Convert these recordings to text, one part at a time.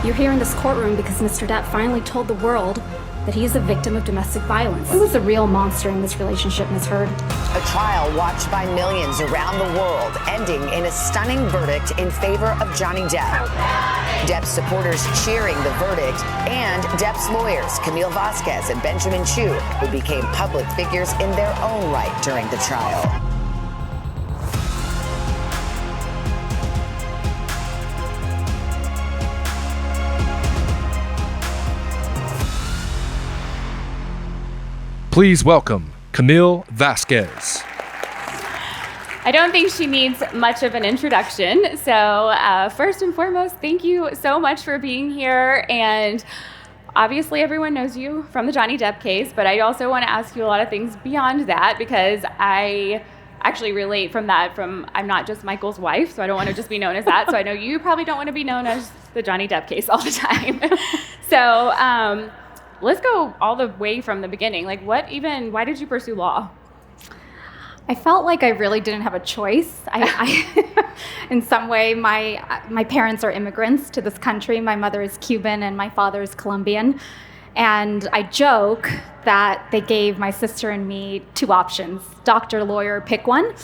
You're here in this courtroom because Mr. Depp finally told the world that he is a victim of domestic violence. Who is the real monster in this relationship, Ms. Heard? A trial watched by millions around the world, ending in a stunning verdict in favor of Johnny Depp. Depp's supporters cheering the verdict, and Depp's lawyers, Camille Vasquez and Benjamin Chu, who became public figures in their own right during the trial. Please welcome Camille Vasquez. I don't think she needs much of an introduction. So first and foremost, thank you so much for being here. And obviously everyone knows you from the Johnny Depp case, but I also want to ask you a lot of things beyond that because I actually relate from I'm not just Michael's wife, so I don't want to just be known as that. So I know you probably don't want to be known as the Johnny Depp case all the time. So let's go all the way from the beginning. Why did you pursue law? I felt like I really didn't have a choice. I in some way, my parents are immigrants to this country. My mother is Cuban and my father is Colombian. And I joke that they gave my sister and me two options, doctor, lawyer, pick one.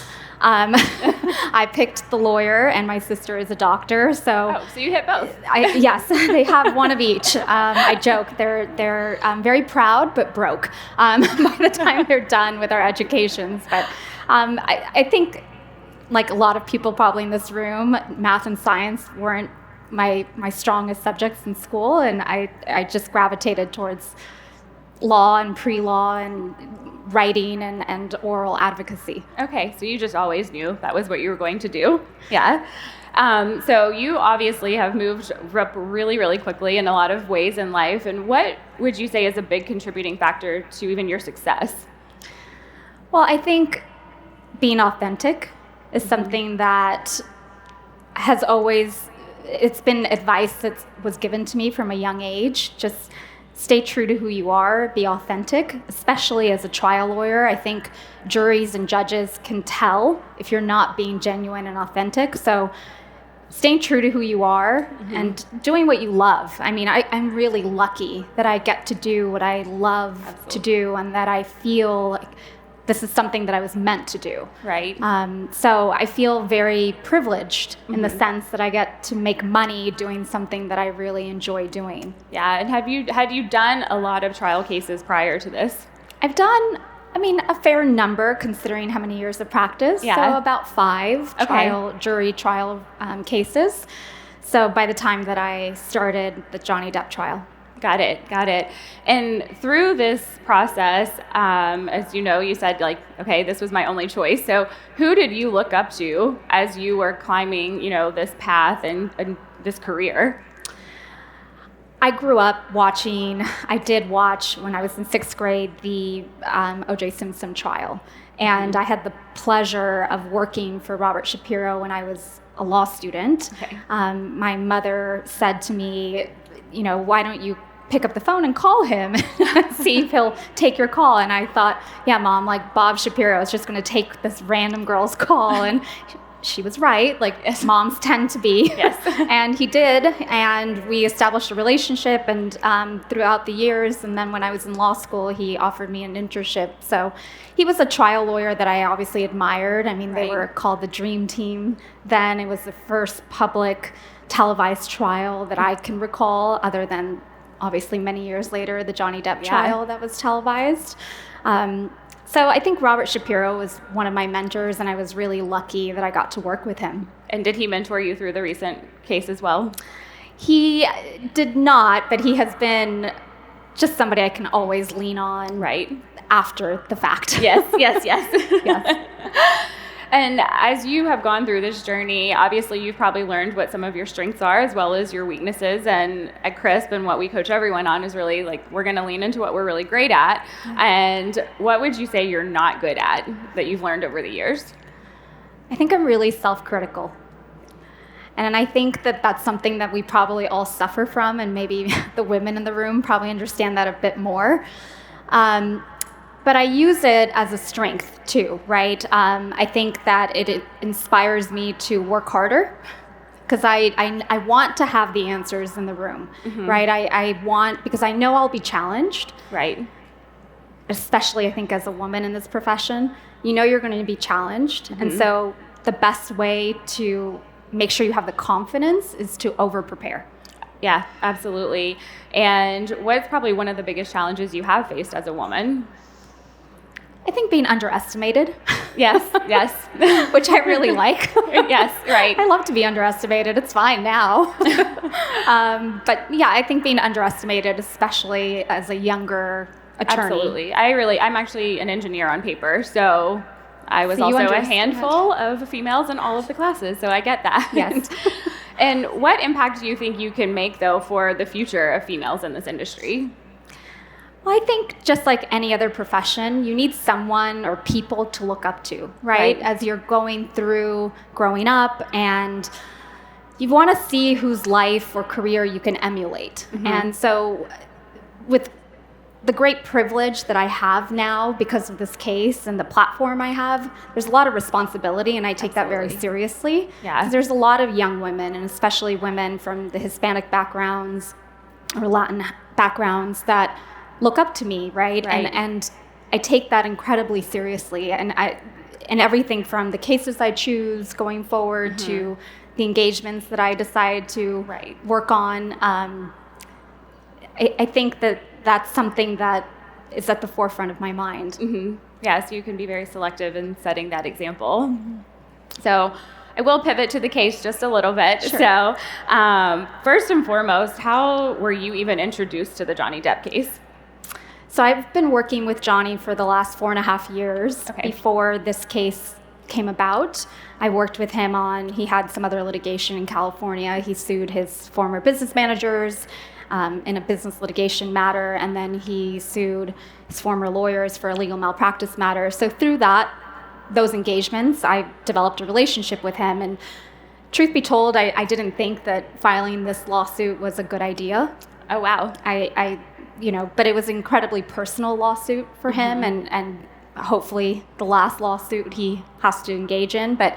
I picked the lawyer, and my sister is a doctor. So you hit both. Yes, they have one of each. I joke they're very proud but broke by the time they're done with our educations. But I think, like a lot of people probably in this room, math and science weren't my strongest subjects in school, and I just gravitated towards law and pre-law and writing and oral advocacy. Okay, so you just always knew that was what you were going to do. Yeah. So you obviously have moved up really, really quickly in a lot of ways in life. And what would you say is a big contributing factor to even your success? Well, I think being authentic is something that has always, it's been advice that was given to me from a young age. Just stay true to who you are, be authentic, especially as a trial lawyer. I think juries and judges can tell if you're not being genuine and authentic. So staying true to who you are and doing what you love. I mean, I'm really lucky that I get to do what I love to do and that I feel like this is something that I was meant to do. Right. So I feel very privileged in the sense that I get to make money doing something that I really enjoy doing. Yeah, and had you done a lot of trial cases prior to this? I've done, a fair number considering how many years of practice. Yeah. So about 5 jury trial cases. So by the time that I started the Johnny Depp trial. Got it. And through this process, as you know, you said, okay, this was my only choice. So who did you look up to as you were climbing, this path and this career? I grew up I did watch when I was in 6th grade, the O.J. Simpson trial. And I had the pleasure of working for Robert Shapiro when I was a law student. Okay. My mother said to me, why don't you pick up the phone and call him and see if he'll take your call. And I thought, yeah, Mom, Bob Shapiro is just going to take this random girl's call. And she was right, moms tend to be. Yes. And he did, and we established a relationship and throughout the years. And then when I was in law school, he offered me an internship. So he was a trial lawyer that I obviously admired. They were called the Dream Team then. It was the first public televised trial that I can recall, other than obviously many years later, the Johnny Depp trial that was televised. So I think Robert Shapiro was one of my mentors, and I was really lucky that I got to work with him. And did he mentor you through the recent case as well? He did not, but he has been just somebody I can always lean on after the fact. Yes. Yes. And as you have gone through this journey, obviously you've probably learned what some of your strengths are as well as your weaknesses. And at CRISP, and what we coach everyone on is really we're going to lean into what we're really great at. And what would you say you're not good at that you've learned over the years? I think I'm really self-critical. And I think that that's something that we probably all suffer from, and maybe the women in the room probably understand that a bit more. But I use it as a strength too, right? I think that it inspires me to work harder because I want to have the answers in the room, right? I want, because I know I'll be challenged. Right. Especially, I think, as a woman in this profession, you know you're going to be challenged. And so the best way to make sure you have the confidence is to over-prepare. Yeah, absolutely. And what's probably one of the biggest challenges you have faced as a woman? I think being underestimated. Yes. Which I really like. Yes, right. I love to be underestimated. It's fine now. But yeah, I think being underestimated, especially as a younger attorney. Absolutely. I'm actually an engineer on paper, so I was also a handful of females in all of the classes, so I get that. Yes. And what impact do you think you can make, though, for the future of females in this industry? Well, I think just like any other profession, you need someone or people to look up to, right? As you're going through growing up, and you want to see whose life or career you can emulate. And so with the great privilege that I have now because of this case and the platform I have, there's a lot of responsibility, and I take that very seriously. Yeah. There's a lot of young women, and especially women from the Hispanic backgrounds or Latin backgrounds, that look up to me, right? And I take that incredibly seriously, and everything from the cases I choose going forward to the engagements that I decide to work on. I think that's something that is at the forefront of my mind. Yeah, so you can be very selective in setting that example. So I will pivot to the case just a little bit. Sure. So first and foremost, how were you even introduced to the Johnny Depp case? So I've been working with Johnny for the last 4.5 years. Okay. Before this case came about, I worked with him he had some other litigation in California. He sued his former business managers in a business litigation matter, and then he sued his former lawyers for a legal malpractice matter. So through those engagements, I developed a relationship with him. And truth be told, I didn't think that filing this lawsuit was a good idea. Oh, wow. But it was an incredibly personal lawsuit for him, and hopefully the last lawsuit he has to engage in. But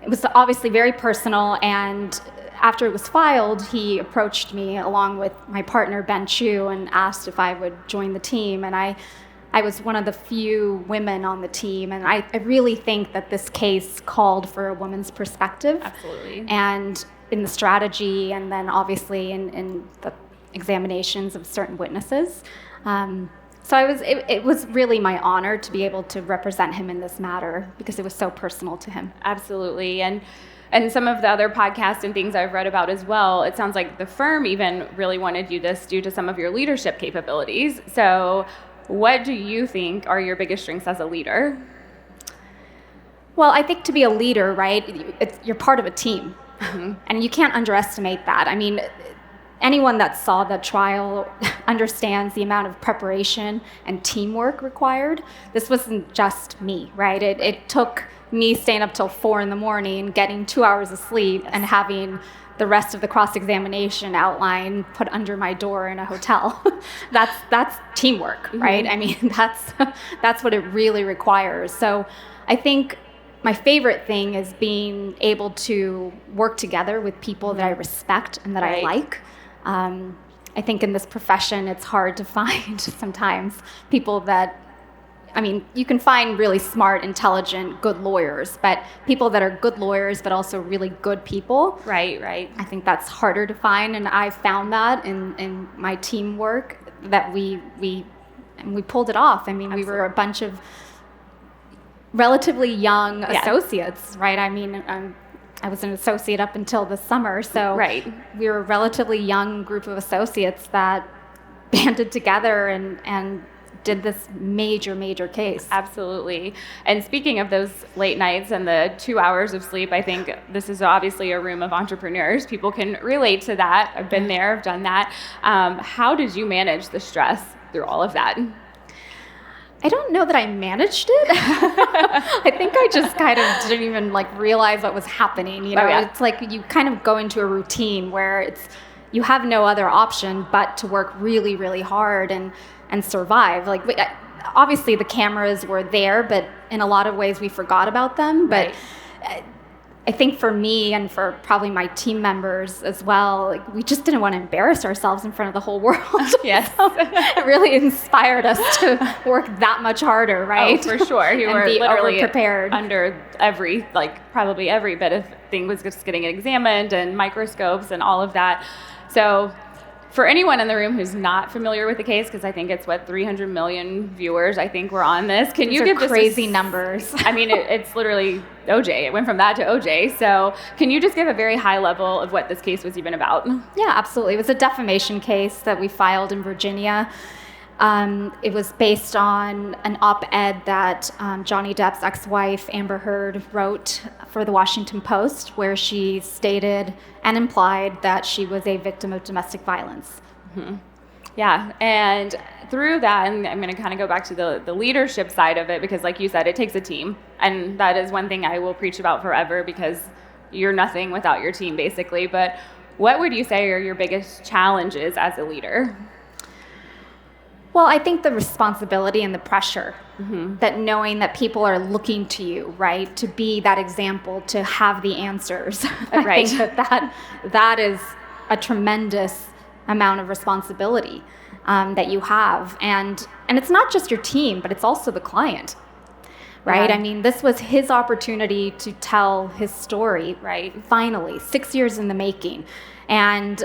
it was obviously very personal, and after it was filed, he approached me along with my partner, Ben Chu, and asked if I would join the team. And I was one of the few women on the team, and I really think that this case called for a woman's perspective. Absolutely. And in the strategy, and then obviously in the examinations of certain witnesses. So it was really my honor to be able to represent him in this matter because it was so personal to him. Absolutely. And some of the other podcasts and things I've read about as well, it sounds like the firm even really wanted you this due to some of your leadership capabilities. So what do you think are your biggest strengths as a leader? Well, I think to be a leader, right, you're part of a team. And you can't underestimate that. I mean, anyone that saw the trial understands the amount of preparation and teamwork required. This wasn't just me, right? It took me staying up till 4 a.m, getting 2 hours of sleep, and having the rest of the cross-examination outline put under my door in a hotel. That's teamwork, right? I mean, that's what it really requires. So I think my favorite thing is being able to work together with people that I respect and that I like. I think in this profession, it's hard to find sometimes people that, I mean, you can find really smart, intelligent, good lawyers, but people that are good lawyers but also really good people. Right. I think that's harder to find, and I found that in my teamwork that we pulled it off. I mean, Absolutely. We were a bunch of relatively young associates, right? I mean, I was an associate up until the summer, so we were a relatively young group of associates that banded together and did this major case. Absolutely. And speaking of those late nights and the 2 hours of sleep, I think this is obviously a room of entrepreneurs. People can relate to that. I've been there, I've done that. How did you manage the stress through all of that? I don't know that I managed it. I think I just kind of didn't even realize what was happening. It's like you kind of go into a routine where you have no other option but to work really, really hard and survive. Obviously the cameras were there, but in a lot of ways we forgot about them. But I think for me and for probably my team members as well, like, we just didn't want to embarrass ourselves in front of the whole world. Yes. So it really inspired us to work that much harder, right? Oh, for sure. You were be literally prepared under probably every bit of thing was just getting examined and microscopes and all of that. So for anyone in the room who's not familiar with the case, because I think it's 300 million viewers, I think we're on this. Can you give crazy numbers? I mean, it's literally OJ. It went from that to OJ. So can you just give a very high level of what this case was even about? Yeah, absolutely. It was a defamation case that we filed in Virginia. It was based on an op-ed that Johnny Depp's ex-wife, Amber Heard, wrote for the Washington Post, where she stated and implied that she was a victim of domestic violence. Mm-hmm. Yeah, and through that, and I'm going to kind of go back to the leadership side of it, because like you said, it takes a team. And that is one thing I will preach about forever, because you're nothing without your team, basically. But what would you say are your biggest challenges as a leader? Well, I think the responsibility and the pressure, mm-hmm. that knowing that people are looking to you, right, to be that example, to have the answers. Right. I think that is a tremendous amount of responsibility that you have. And it's not just your team, but it's also the client, right? Yeah. I mean, this was his opportunity to tell his story, right? Finally, 6 years in the making. And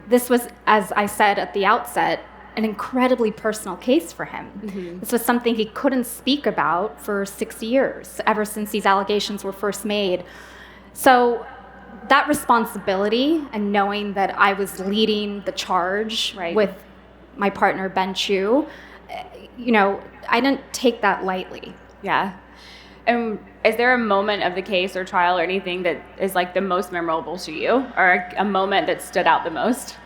this was, as I said at the outset, an incredibly personal case for him. Mm-hmm. This was something he couldn't speak about for 6 years, ever since these allegations were first made. So that responsibility and knowing that I was leading the charge right. with my partner, Ben Chu, I didn't take that lightly. Yeah. And is there a moment of the case or trial or anything that is like the most memorable to you, or a moment that stood out the most?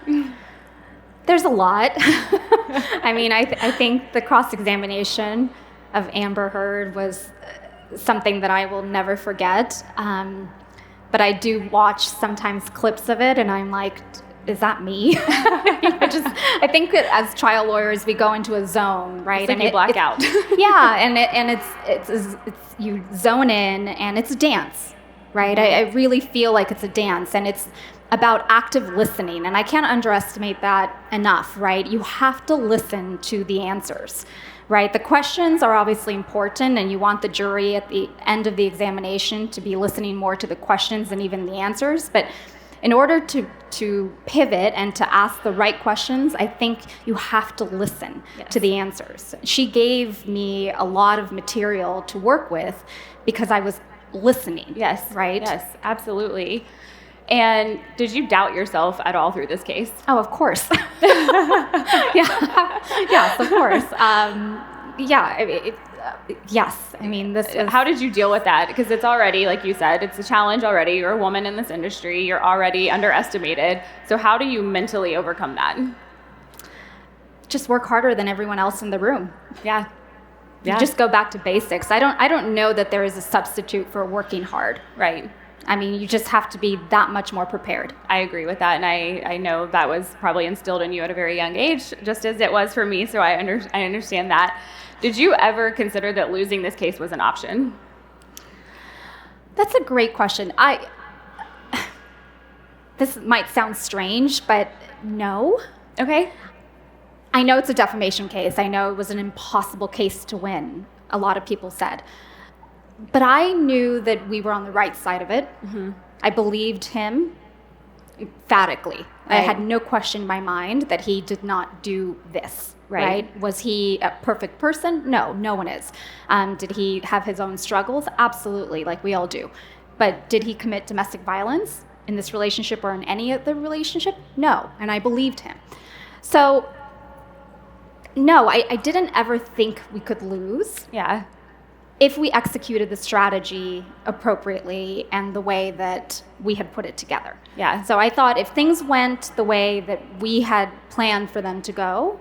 There's a lot. I mean, I think the cross-examination of Amber Heard was something that I will never forget. But I do watch sometimes clips of it, and I'm like, is that me? I think that as trial lawyers, we go into a zone, right? It's like you black out. Yeah, and it's you zone in, and it's a dance, right? I really feel like it's a dance, and it's about active listening, and I can't underestimate that enough, right? You have to listen to the answers, right? The questions are obviously important, and you want the jury at the end of the examination to be listening more to the questions than even the answers. But in order to pivot and to ask the right questions, I think you have to listen to the answers. She gave me a lot of material to work with because I was listening. Yes. Right? Yes, absolutely. And did you doubt yourself at all through this case? Oh, of course. Yes, of course. Yes. I mean, this is... How did you deal with that? Because it's already, like you said, it's a challenge already. You're a woman in this industry. You're already underestimated. So how do you mentally overcome that? Just work harder than everyone else in the room. Yeah. You just go back to basics. I don't know that there is a substitute for working hard. Right. I mean, you just have to be that much more prepared. I agree with that, and I know that was probably instilled in you at a very young age, just as it was for me, so I understand that. Did you ever consider that losing this case was an option? That's a great question. This might sound strange, but no. Okay. I know it's a defamation case. I know it was an impossible case to win, a lot of people said. But I knew that we were on the right side of it. Mm-hmm. I believed him emphatically. Right. I had no question in my mind that he did not do this. Right? Was he a perfect person? No, no one is. Did he have his own struggles? Absolutely, like we all do. But did he commit domestic violence in this relationship or in any other relationship? No, and I believed him. So, no, I didn't ever think we could lose. Yeah. If we executed the strategy appropriately and the way that we had put it together. Yeah. So I thought if things went the way that we had planned for them to go,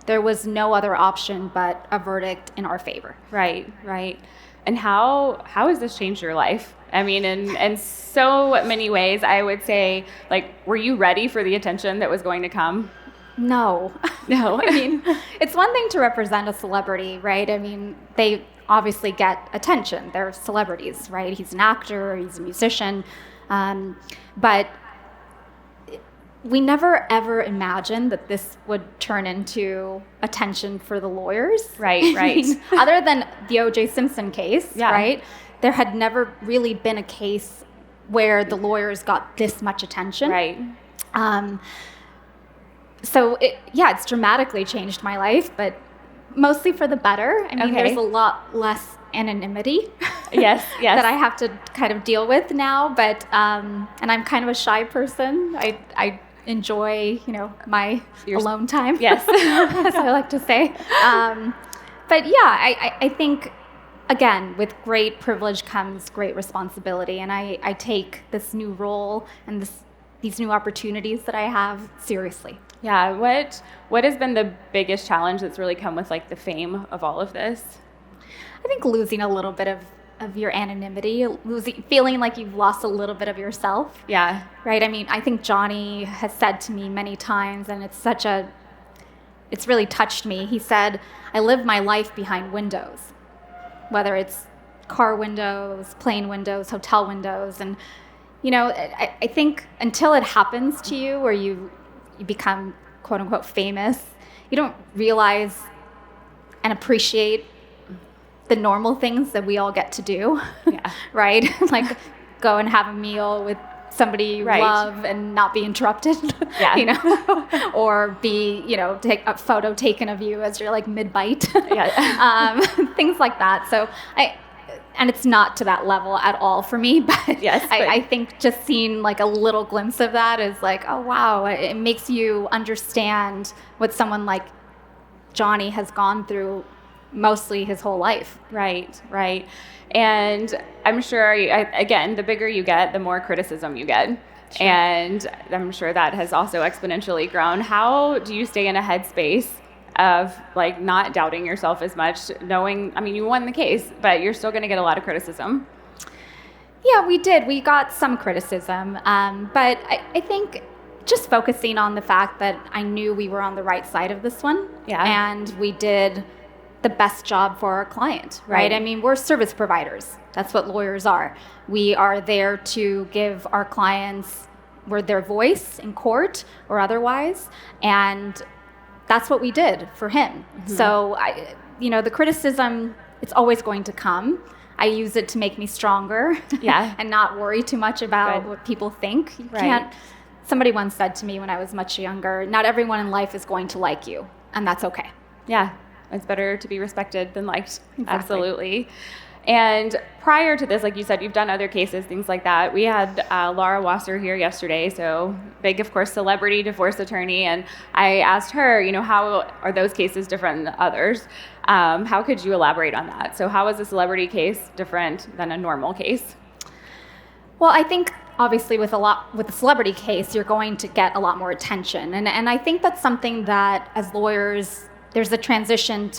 there was no other option but a verdict in our favor. Right, right. And how has this changed your life? I mean, in so many ways, I would say, like, were you ready for the attention that was going to come? No. No. I mean, it's one thing to represent a celebrity, right? I mean, they obviously get attention. They're celebrities, right? He's an actor, he's a musician, but we never ever imagined that this would turn into attention for the lawyers. Right. I mean, other than the O.J. Simpson case, right? There had never really been a case where the lawyers got this much attention. Right. So it's dramatically changed my life, but mostly for the better. I mean, there's a lot less anonymity. Yes. that I have to kind of deal with now. But and I'm kind of a shy person. I enjoy, my alone time. Yes, as I like to say. But yeah, I think, again, with great privilege comes great responsibility, and I take this new role and these new opportunities that I have seriously. Yeah. What has been the biggest challenge that's really come with like the fame of all of this? I think losing a little bit of your anonymity, feeling like you've lost a little bit of yourself. Yeah. Right? I mean, I think Johnny has said to me many times, and it's really touched me. He said, I live my life behind windows, whether it's car windows, plane windows, hotel windows. And, I think until it happens to you or you become quote unquote famous, you don't realize and appreciate the normal things that we all get to do. Yeah. Right? Like go and have a meal with somebody you love and not be interrupted. Yeah. Or be, take a photo taken of you as you're like mid-bite. Yeah. Things like that. So and it's not to that level at all for me, but yes, I think just seeing like a little glimpse of that is like, oh wow, it makes you understand what someone like Johnny has gone through mostly his whole life. Right. And I'm sure, again, the bigger you get, the more criticism you get. Sure. And I'm sure that has also exponentially grown. How do you stay in a headspace of like not doubting yourself as much, knowing, I mean, you won the case, but you're still going to get a lot of criticism? Yeah, we did. We got some criticism. But I think just focusing on the fact that I knew we were on the right side of this one. Yeah. And we did the best job for our client, right? I mean, we're service providers. That's what lawyers are. We are there to give our clients, we're their voice in court or otherwise. And that's what we did for him. Mm-hmm. So, the criticism, it's always going to come. I use it to make me stronger. Yeah. And not worry too much about what people think. You can't. Somebody once said to me when I was much younger, not everyone in life is going to like you, and that's okay. Yeah. It's better to be respected than liked. Exactly. Absolutely. And prior to this, like you said, you've done other cases, things like that. We had Laura Wasser here yesterday, so big, of course, celebrity divorce attorney. And I asked her, how are those cases different than others? How could you elaborate on that? So how is a celebrity case different than a normal case? Well, I think obviously with the celebrity case, you're going to get a lot more attention. And I think that's something that as lawyers, there's a transition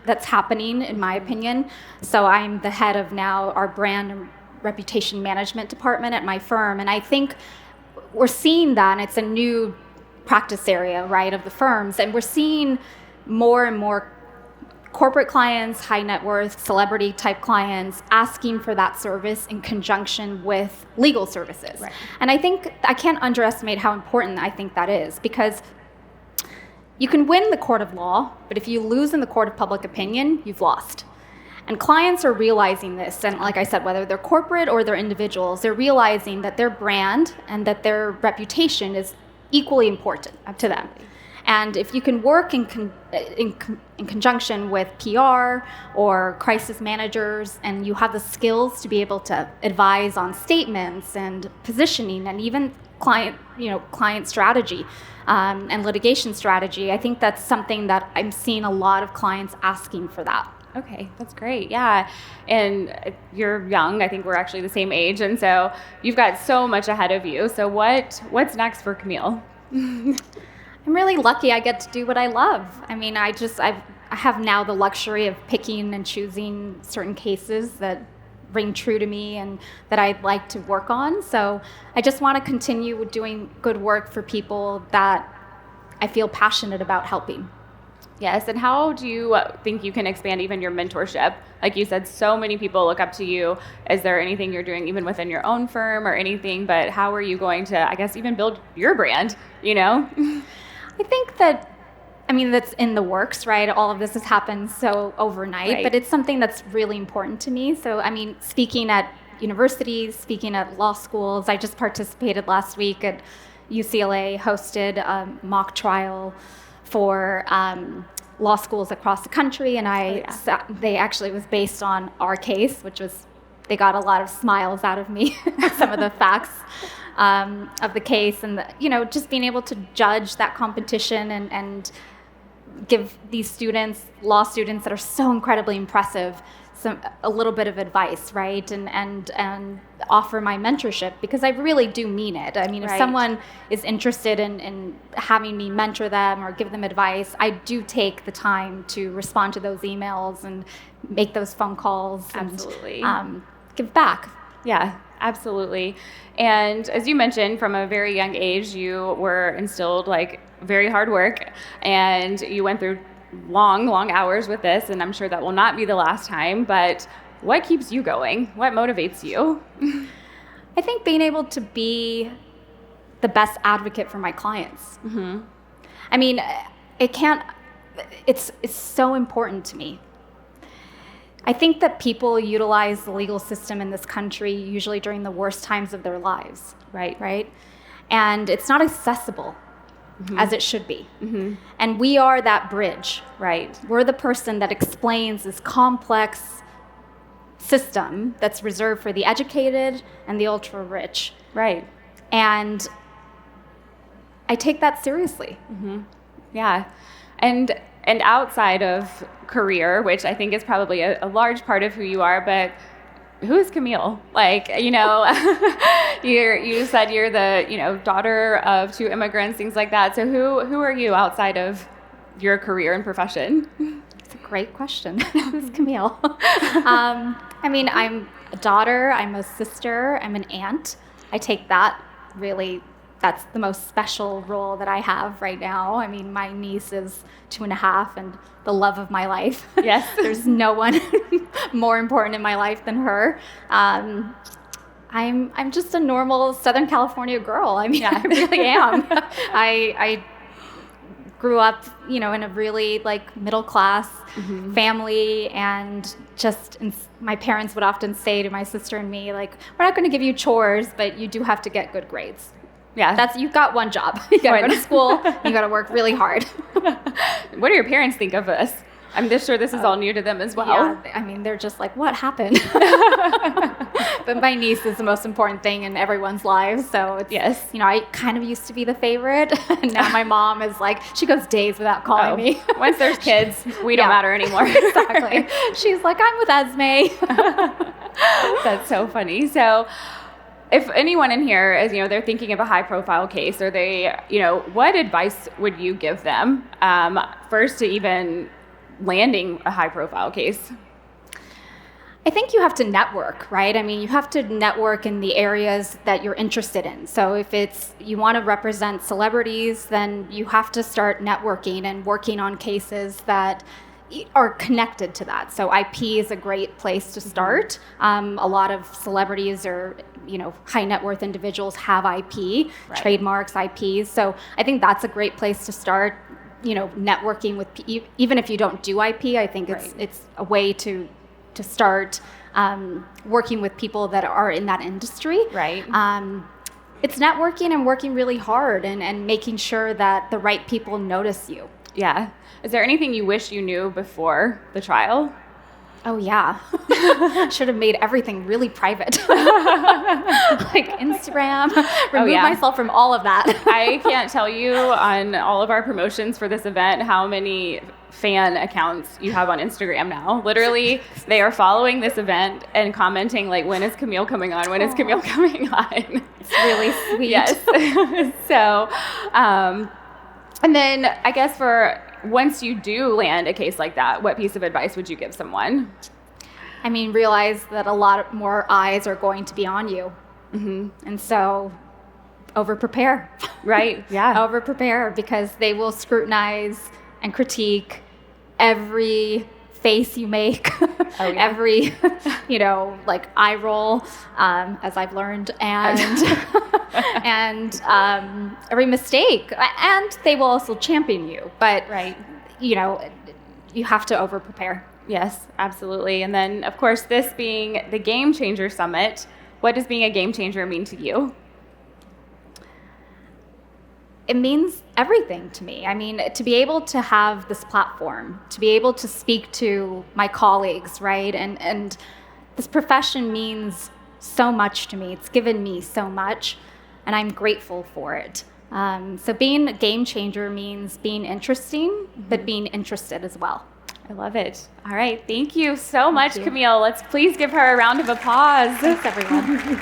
that's happening, in my opinion. So I'm the head of now our brand and reputation management department at my firm. And I think we're seeing that, and it's a new practice area, right, of the firms. And we're seeing more and more corporate clients, high net worth, celebrity type clients asking for that service in conjunction with legal services. Right. And I think I can't underestimate how important I think that is, because you can win in the court of law, but if you lose in the court of public opinion, you've lost. And clients are realizing this. And like I said, whether they're corporate or they're individuals, they're realizing that their brand and that their reputation is equally important to them. And if you can work in conjunction with PR or crisis managers, and you have the skills to be able to advise on statements and positioning and even client strategy and litigation strategy, I think that's something that I'm seeing a lot of clients asking for that. Okay, that's great. Yeah. And you're young. I think we're actually the same age. And so you've got so much ahead of you. So what's next for Camille? I'm really lucky I get to do what I love. I mean, I have now the luxury of picking and choosing certain cases that ring true to me and that I'd like to work on. So I just want to continue doing good work for people that I feel passionate about helping. Yes, and how do you think you can expand even your mentorship? Like you said, so many people look up to you. Is there anything you're doing even within your own firm or anything? But how are you going to, I guess, even build your brand, I think that's in the works, right? All of this has happened so overnight, Right. but it's something that's really important to me. So, speaking at universities, speaking at law schools, I just participated last week at UCLA, hosted a mock trial for law schools across the country, and they actually was based on our case, they got a lot of smiles out of me, some of the facts of the case, and just being able to judge that competition and give these law students that are so incredibly impressive, a little bit of advice, right? And offer my mentorship, because I really do mean it. If Right. someone is interested in having me mentor them or give them advice, I do take the time to respond to those emails and make those phone calls. Absolutely. And give back. Yeah, absolutely. And as you mentioned, from a very young age, you were instilled very hard work, and you went through long hours with this, and I'm sure that will not be the last time, but what keeps you going? What motivates you? I think being able to be the best advocate for my clients. Mm-hmm. It's so important to me. I think that people utilize the legal system in this country usually during the worst times of their lives. Right? And it's not accessible as it should be. Mm-hmm. And we are that bridge. Right. We're the person that explains this complex system that's reserved for the educated and the ultra rich. Right. And I take that seriously. Mm-hmm. Yeah. And outside of career, which I think is probably a large part of who you are, but who is Camille? You said you're the, daughter of 2 immigrants, things like that. So who are you outside of your career and profession? It's a great question. Who's Camille? I'm a daughter, I'm a sister, I'm an aunt. I take that really, that's the most special role that I have right now. My niece is 2.5 and the love of my life. Yes. There's no one more important in my life than her. I'm just a normal Southern California girl. I really am. I grew up, in a really middle class family, and my parents would often say to my sister and me, we're not going to give you chores, but you do have to get good grades. Yeah. You've got one job. You got to go to school. You got to work really hard. What do your parents think of this? I'm sure this is all new to them as well. Yeah, they're just like, what happened? But my niece is the most important thing in everyone's lives. So it's, yes. I kind of used to be the favorite. And now my mom is she goes days without calling me. Once there's kids, we don't matter anymore. Exactly. She's like, I'm with Esme. That's so funny. So if anyone in here is, they're thinking of a high profile case, or they, what advice would you give them first to even landing a high profile case? I think you have to network, right? You have to network in the areas that you're interested in. So if you want to represent celebrities, then you have to start networking and working on cases that are connected to that. So IP is a great place to start. A lot of celebrities or high net worth individuals have IP, trademarks, IPs. So I think that's a great place to start. Networking with even if you don't do IP, I think it's a way to start working with people that are in that industry. Right. It's networking and working really hard and making sure that the right people notice you. Yeah. Is there anything you wish you knew before the trial? Oh, yeah. Should have made everything really private. Instagram. Remove myself from all of that. I can't tell you on all of our promotions for this event how many fan accounts you have on Instagram now. Literally, they are following this event and commenting when is Camille coming on? When is Camille coming on? It's really sweet. Yes. So, and then I guess once you do land a case like that, what piece of advice would you give someone? Realize that a lot more eyes are going to be on you. Mm-hmm. And so over-prepare. Right, yeah. Over-prepare, because they will scrutinize and critique every face you make, every, like eye roll, as I've learned, and and every mistake. And they will also champion you, but you have to over prepare. Yes, absolutely. And then, of course, this being the Game Changer Summit, what does being a game changer mean to you? It means everything to me. I mean, to be able to have this platform, to be able to speak to my colleagues, right? And this profession means so much to me. It's given me so much, and I'm grateful for it. So being a game changer means being interesting, but being interested as well. I love it. All right. Thank you so much, Camille. Let's please give her a round of applause. Thanks, everyone.